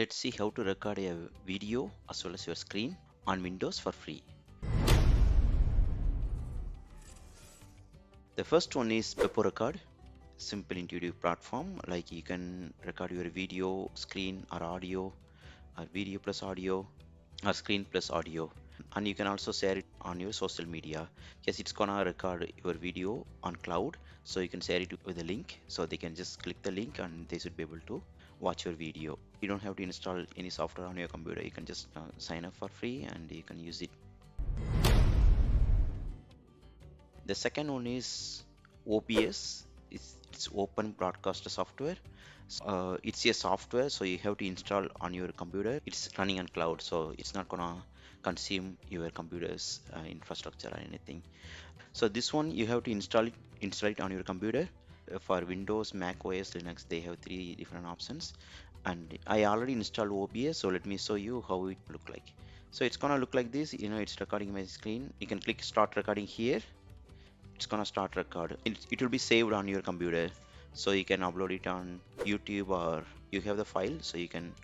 Let's see how to record a video as well as your screen on Windows for free. The first one is PepoRecord, simple intuitive platform. Like you can record your video, screen or audio, or video plus audio, or screen plus audio. And you can also share it on your social media. Yes, it's gonna record your video on cloud, so you can share it with a link, so they can just click the link and they should be able to watch your video. You don't have to install any software on your computer. You can just sign up for free and you can use it. The second one is OBS. It's open broadcaster software. It's a software, so you have to install on your computer. It's running on cloud, so it's not gonna consume your computer's infrastructure or anything. So this one you have to install it on your computer. For Windows, Mac OS, Linux, they have three different options. And I already installed OBS, so let me show you how it look like. So it's gonna look like this. It's recording my screen. You can click start recording here. It's gonna start record. It will be saved on your computer, so you can upload it on YouTube, or you have the file, so you can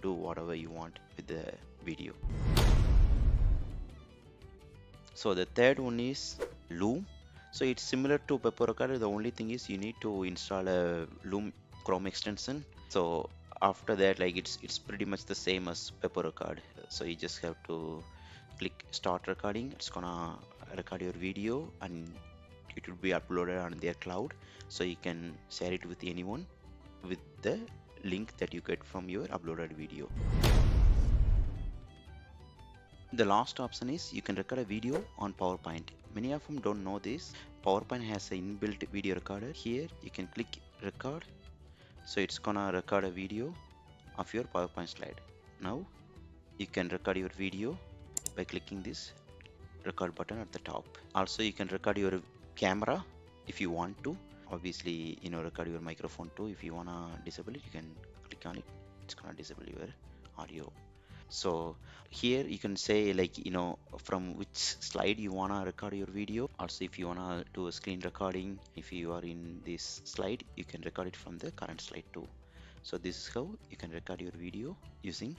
do whatever you want with the video. So the third one is Loom. So it's similar to PepoRecord. The only thing is you need to install a Loom Chrome extension. So after that, like it's pretty much the same as PepoRecord. So you just have to click start recording. It's gonna record your video and it will be uploaded on their cloud, so you can share it with anyone with the link that you get from your uploaded video. The last option is you can record a video on PowerPoint. Many of them don't know this. PowerPoint has an inbuilt video recorder. Here you can click record, so it's gonna record a video of your PowerPoint slide. Now you can record your video by clicking this record button at the top. Also you can record your camera if you want to. Obviously, record your microphone too. If you wanna disable it, you can click on it. It's gonna disable your audio. So here you can say, like, from which slide you wanna record your video. Also, if you wanna do a screen recording, if you are in this slide, you can record it from the current slide too. So this is how you can record your video using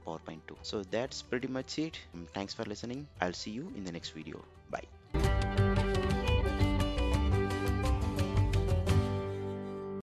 PowerPoint too. So that's pretty much it. Thanks for listening. I'll see you in the next video. Bye.